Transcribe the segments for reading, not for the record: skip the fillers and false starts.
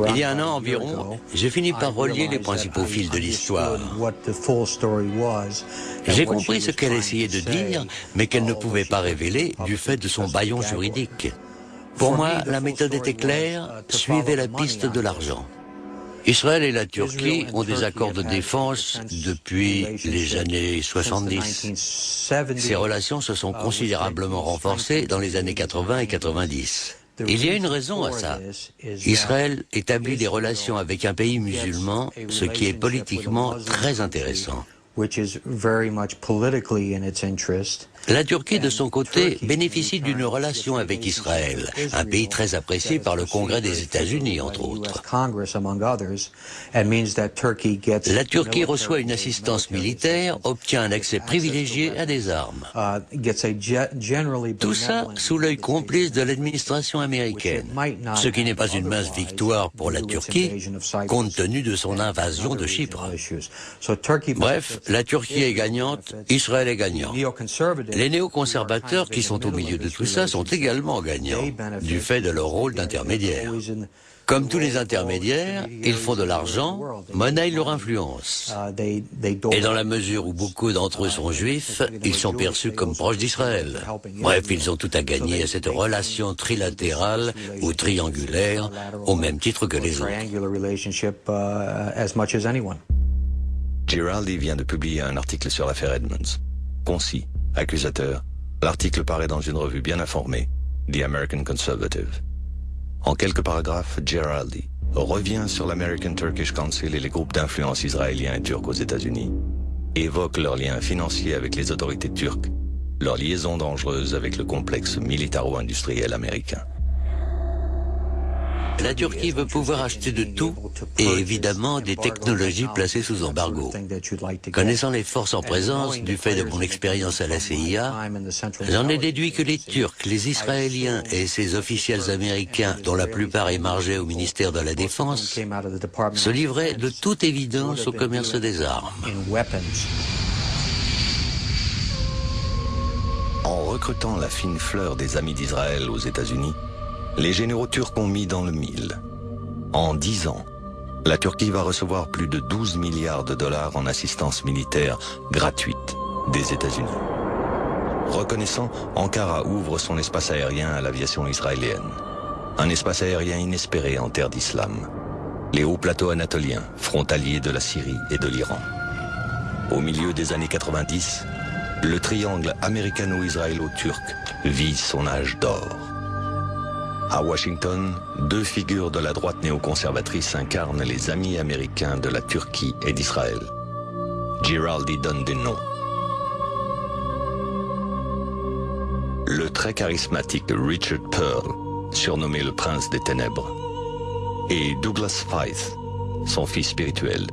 Il y a un an environ, j'ai fini par relier les principaux fils de l'histoire. J'ai compris ce qu'elle essayait de dire, mais qu'elle ne pouvait pas révéler du fait de son bâillon juridique. Pour moi, la méthode était claire, suivez la piste de l'argent. Israël et la Turquie ont des accords de défense depuis les années 70. Ces relations se sont considérablement renforcées dans les années 80 et 90. Il y a une raison à ça. Israël établit des relations avec un pays musulman, ce qui est politiquement très intéressant. La Turquie, de son côté, bénéficie d'une relation avec Israël, un pays très apprécié par le Congrès des États-Unis, entre autres. La Turquie reçoit une assistance militaire, obtient un accès privilégié à des armes. Tout ça sous l'œil complice de l'administration américaine, ce qui n'est pas une mince victoire pour la Turquie, compte tenu de son invasion de Chypre. Bref, la Turquie est gagnante, Israël est gagnant. Les néoconservateurs qui sont au milieu de tout ça sont également gagnants, du fait de leur rôle d'intermédiaire. Comme tous les intermédiaires, ils font de l'argent, monnaient leur influence. Et dans la mesure où beaucoup d'entre eux sont juifs, ils sont perçus comme proches d'Israël. Bref, ils ont tout à gagner à cette relation trilatérale ou triangulaire, au même titre que les autres. Giraldi vient de publier un article sur l'affaire Edmunds. Concis, accusateur, l'article paraît dans une revue bien informée, The American Conservative. En quelques paragraphes, Giraldi revient sur l'American Turkish Council et les groupes d'influence israéliens et turcs aux États-Unis, évoque leurs liens financiers avec les autorités turques, leur liaison dangereuse avec le complexe militaro-industriel américain. La Turquie veut pouvoir acheter de tout et évidemment des technologies placées sous embargo. Connaissant les forces en présence, du fait de mon expérience à la CIA, j'en ai déduit que les Turcs, les Israéliens et ces officiels américains, dont la plupart émargeaient au ministère de la Défense, se livraient de toute évidence au commerce des armes. En recrutant la fine fleur des amis d'Israël aux États-Unis, les généraux turcs ont mis dans le mille. En 10 ans, la Turquie va recevoir plus de 12 milliards de dollars en assistance militaire gratuite des États-Unis. Reconnaissant, Ankara ouvre son espace aérien à l'aviation israélienne. Un espace aérien inespéré en terre d'islam. Les hauts plateaux anatoliens, frontaliers de la Syrie et de l'Iran. Au milieu des années 90, le triangle américano-israélo-turc vit son âge d'or. À Washington, deux figures de la droite néoconservatrice incarnent les amis américains de la Turquie et d'Israël. Giraldi donne des noms. Le très charismatique Richard Pearl, surnommé le prince des ténèbres, et Douglas Feith, son fils spirituel,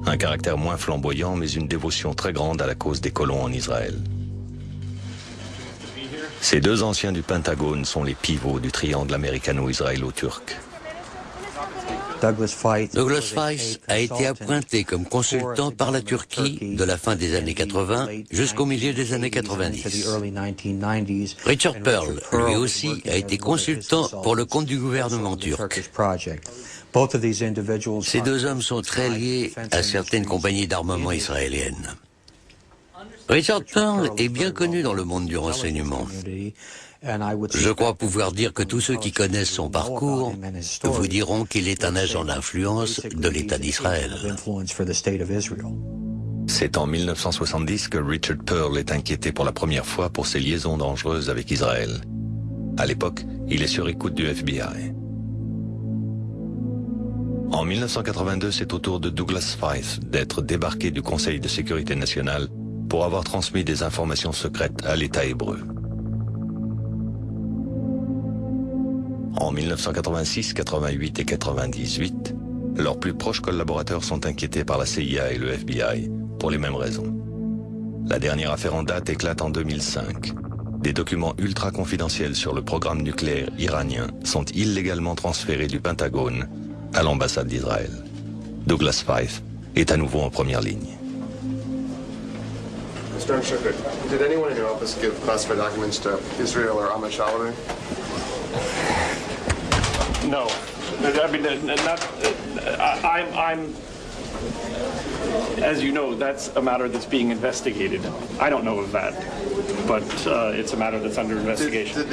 un caractère moins flamboyant mais une dévotion très grande à la cause des colons en Israël. Ces deux anciens du Pentagone sont les pivots du triangle américano-israélo-turc. Douglas Feith a été appointé comme consultant par la Turquie de la fin des années 80 jusqu'au milieu des années 90. Richard Pearl, lui aussi, a été consultant pour le compte du gouvernement turc. Ces deux hommes sont très liés à certaines compagnies d'armement israéliennes. Richard Pearl est bien connu dans le monde du renseignement. Je crois pouvoir dire que tous ceux qui connaissent son parcours vous diront qu'il est un agent d'influence de l'État d'Israël. C'est en 1970 que Richard Pearl est inquiété pour la première fois pour ses liaisons dangereuses avec Israël. À l'époque, il est sur écoute du FBI. En 1982, c'est au tour de Douglas Feith d'être débarqué du Conseil de sécurité nationale pour avoir transmis des informations secrètes à l'État hébreu. En 1986, 88 et 98, leurs plus proches collaborateurs sont inquiétés par la CIA et le FBI, pour les mêmes raisons. La dernière affaire en date éclate en 2005. Des documents ultra confidentiels sur le programme nucléaire iranien sont illégalement transférés du Pentagone à l'ambassade d'Israël. Douglas Feith est à nouveau en première ligne. Mr. Shukr, did anyone in your office give classified documents to Israel or Ahmed Shalaby? No, I mean, not. I'm. As you know, that's a matter that's being investigated. I don't know of that, but it's a matter that's under investigation.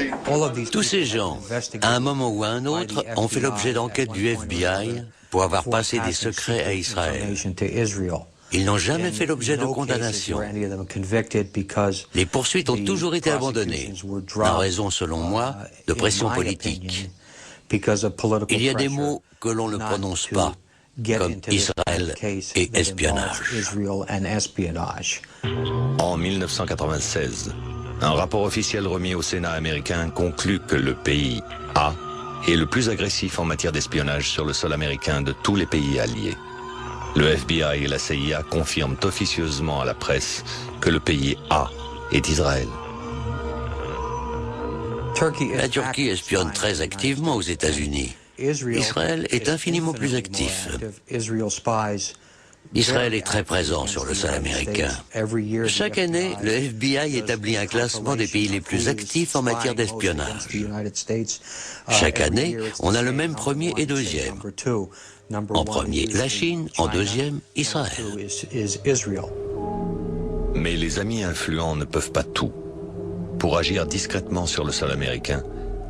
Tous ces gens, à un moment ou à un autre, ont fait l'objet d'enquêtes du FBI pour avoir passé des secrets à Israël. Ils n'ont jamais fait l'objet de condamnation. Les poursuites ont toujours été abandonnées, en raison, selon moi, de pression politique. Il y a des mots que l'on ne prononce pas, comme Israël et espionnage. En 1996, un rapport officiel remis au Sénat américain conclut que le pays A est le plus agressif en matière d'espionnage sur le sol américain de tous les pays alliés. Le FBI et la CIA confirment officieusement à la presse que le pays A est Israël. La Turquie espionne très activement aux États-Unis. Israël est infiniment plus actif. Israël est très présent sur le sol américain. Chaque année, le FBI établit un classement des pays les plus actifs en matière d'espionnage. Chaque année, on a le même premier et deuxième. En premier, la Chine, en deuxième, Israël. Mais les amis influents ne peuvent pas tout. Pour agir discrètement sur le sol américain,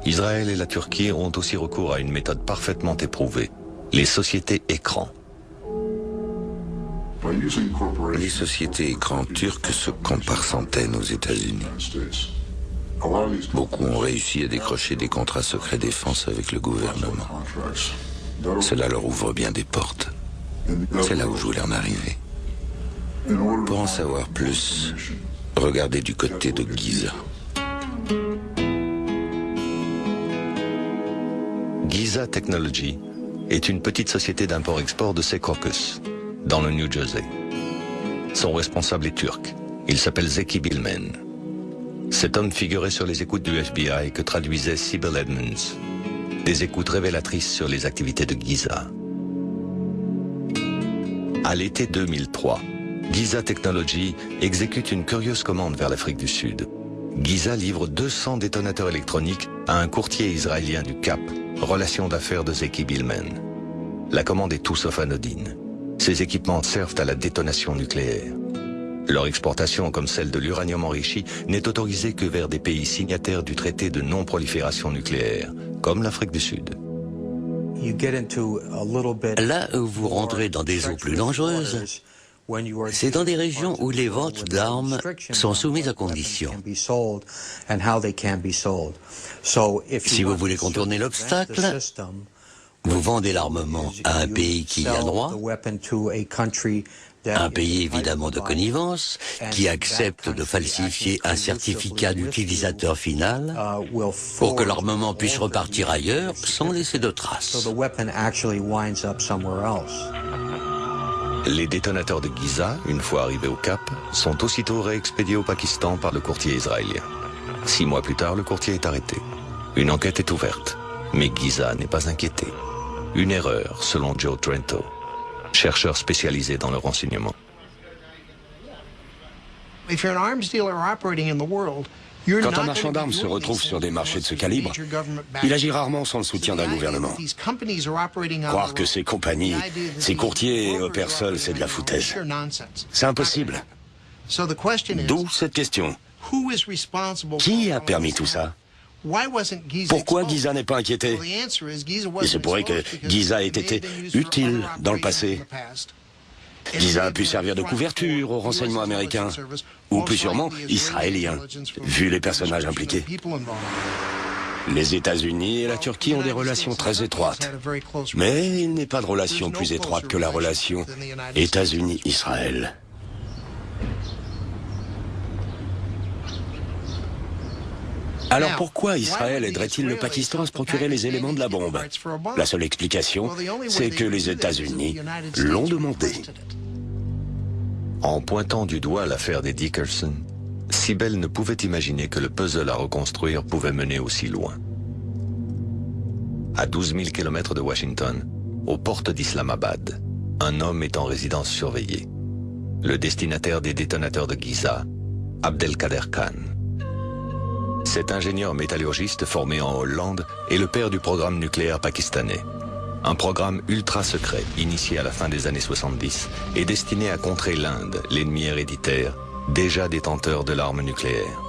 Israël et la Turquie ont aussi recours à une méthode parfaitement éprouvée, les sociétés écrans. Les sociétés écrans turques se comptent par centaines aux États-Unis. Beaucoup ont réussi à décrocher des contrats secrets défense avec le gouvernement. Cela leur ouvre bien des portes. C'est là où je voulais en arriver. Pour en savoir plus, regardez du côté de Giza. Giza Technology est une petite société d'import-export de Secaucus, dans le New Jersey. Son responsable est turc. Il s'appelle Zeki Bilmen. Cet homme figurait sur les écoutes du FBI que traduisait Sybil Edmonds. Des écoutes révélatrices sur les activités de Giza. À l'été 2003, Giza Technology exécute une curieuse commande vers l'Afrique du Sud. Giza livre 200 détonateurs électroniques à un courtier israélien du Cap, relation d'affaires de Zeki Bilmen. La commande est tout sauf anodine. Ces équipements servent à la détonation nucléaire. Leur exportation, comme celle de l'uranium enrichi, n'est autorisée que vers des pays signataires du traité de non-prolifération nucléaire, comme l'Afrique du Sud. Là où vous rentrez dans des eaux plus dangereuses, c'est dans des régions où les ventes d'armes sont soumises à conditions. Si vous voulez contourner l'obstacle, vous vendez l'armement à un pays qui y a droit, un pays évidemment de connivence, qui accepte de falsifier un certificat d'utilisateur final pour que l'armement puisse repartir ailleurs sans laisser de traces. Les détonateurs de Giza, une fois arrivés au Cap, sont aussitôt réexpédiés au Pakistan par le courtier israélien. 6 mois plus tard, le courtier est arrêté. Une enquête est ouverte, mais Giza n'est pas inquiété. Une erreur, selon Joe Trento, chercheur spécialisé dans le renseignement. Quand un marchand d'armes se retrouve sur des marchés de ce calibre, il agit rarement sans le soutien d'un gouvernement. Croire que ces compagnies, ces courtiers opèrent seuls, c'est de la foutaise. C'est impossible. D'où cette question. Qui a permis tout ça? Pourquoi Giza n'est pas inquiété? Il se pourrait que Giza ait été utile dans le passé. Giza a pu servir de couverture aux renseignements américains, ou plus sûrement israéliens, vu les personnages impliqués. Les États-Unis et la Turquie ont des relations très étroites, mais il n'est pas de relation plus étroite que la relation États-Unis-Israël. Alors pourquoi Israël aiderait-il le Pakistan à se procurer les éléments de la bombe? La seule explication, c'est que les États-Unis l'ont demandé. En pointant du doigt l'affaire des Dickerson, Sybil ne pouvait imaginer que le puzzle à reconstruire pouvait mener aussi loin. À 12 000 km de Washington, aux portes d'Islamabad, un homme est en résidence surveillée. Le destinataire des détonateurs de Giza, Abdelkader Khan. Cet ingénieur métallurgiste formé en Hollande est le père du programme nucléaire pakistanais. Un programme ultra secret, initié à la fin des années 70, et destiné à contrer l'Inde, l'ennemi héréditaire, déjà détenteur de l'arme nucléaire.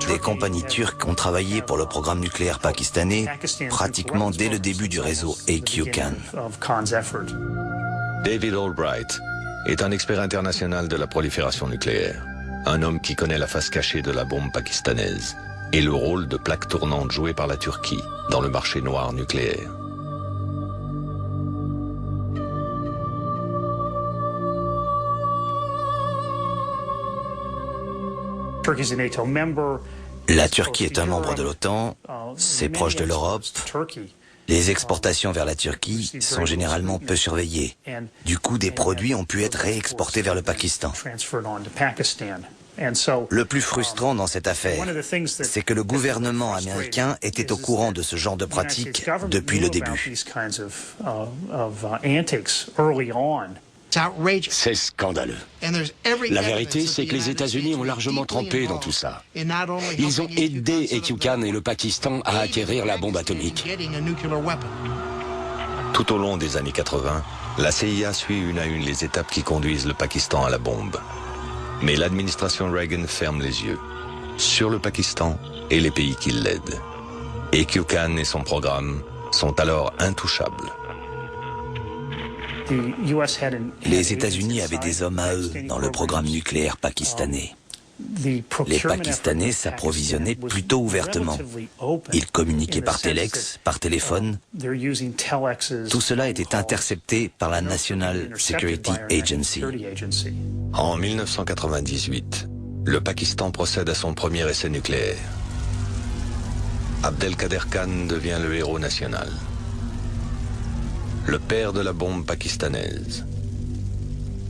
Des compagnies turques ont travaillé pour le programme nucléaire pakistanais pratiquement dès le début du réseau AQ-Khan. David Albright est un expert international de la prolifération nucléaire. Un homme qui connaît la face cachée de la bombe pakistanaise et le rôle de plaque tournante joué par la Turquie dans le marché noir nucléaire. La Turquie est un membre de l'OTAN, c'est proche de l'Europe. Les exportations vers la Turquie sont généralement peu surveillées. Du coup, des produits ont pu être réexportés vers le Pakistan. Le plus frustrant dans cette affaire, c'est que le gouvernement américain était au courant de ce genre de pratiques depuis le début. C'est scandaleux. La vérité, c'est que les États-Unis ont largement trempé dans tout ça. Ils ont aidé AQ-Khan et le Pakistan à acquérir la bombe atomique. Tout au long des années 80, la CIA suit une à une les étapes qui conduisent le Pakistan à la bombe. Mais l'administration Reagan ferme les yeux sur le Pakistan et les pays qui l'aident. AQ-Khan et son programme sont alors intouchables. Les États-Unis avaient des hommes à eux dans le programme nucléaire pakistanais. Les Pakistanais s'approvisionnaient plutôt ouvertement. Ils communiquaient par téléx, par téléphone. Tout cela était intercepté par la National Security Agency. En 1998, le Pakistan procède à son premier essai nucléaire. Abdelkader Khan devient le héros national. Le père de la bombe pakistanaise.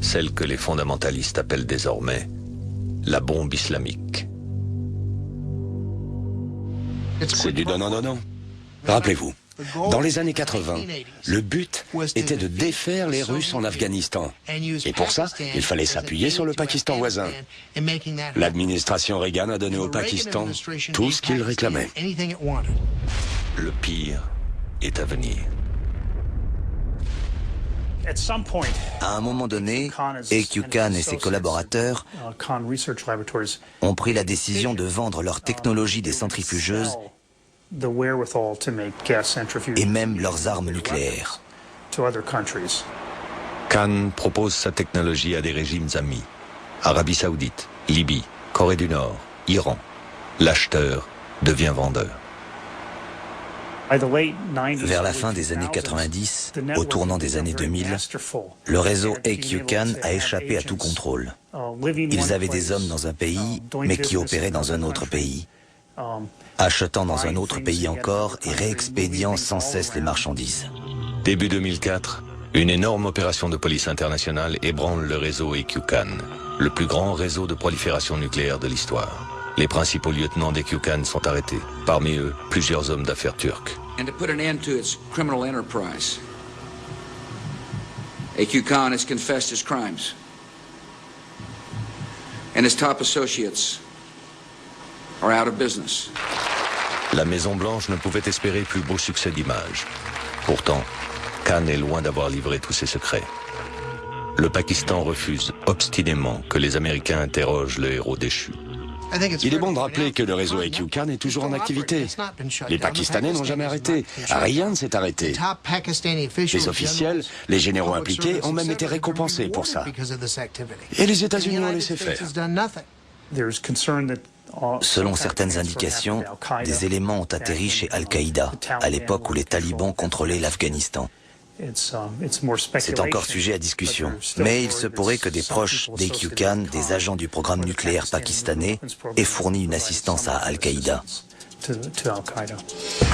Celle que les fondamentalistes appellent désormais la bombe islamique. C'est du donnant-donnant. Rappelez-vous, dans les années 80, le but était de défaire les Russes en Afghanistan. Et pour ça, il fallait s'appuyer sur le Pakistan voisin. L'administration Reagan a donné au Pakistan tout ce qu'il réclamait. Le pire est à venir. À un moment donné, AQ-Khan et ses collaborateurs ont pris la décision de vendre leur technologie des centrifugeuses et même leurs armes nucléaires. Khan propose sa technologie à des régimes amis. Arabie Saoudite, Libye, Corée du Nord, Iran. L'acheteur devient vendeur. Vers la fin des années 90, au tournant des années 2000, le réseau AQ-Khan a échappé à tout contrôle. Ils avaient des hommes dans un pays, mais qui opéraient dans un autre pays, achetant dans un autre pays encore et réexpédiant sans cesse les marchandises. Début 2004, une énorme opération de police internationale ébranle le réseau AQ-Khan, le plus grand réseau de prolifération nucléaire de l'histoire. Les principaux lieutenants d'AQ-Khan sont arrêtés. Parmi eux, plusieurs hommes d'affaires turcs. And to put an end to its criminal enterprise, AQ-Khan has confessed his crimes, and his top associates are out of business. La Maison-Blanche ne pouvait espérer plus beau succès d'image. Pourtant, Khan est loin d'avoir livré tous ses secrets. Le Pakistan refuse obstinément que les Américains interrogent le héros déchu. Il est bon de rappeler que le réseau AQ-Khan est toujours en activité. Les Pakistanais n'ont jamais arrêté. Rien ne s'est arrêté. Les officiels, les généraux impliqués ont même été récompensés pour ça. Et les États-Unis ont laissé faire. Selon certaines indications, des éléments ont atterri chez Al-Qaïda, à l'époque où les talibans contrôlaient l'Afghanistan. C'est encore sujet à discussion, mais il se pourrait que des proches d'AQ-Khan, des agents du programme nucléaire pakistanais, aient fourni une assistance à Al-Qaïda.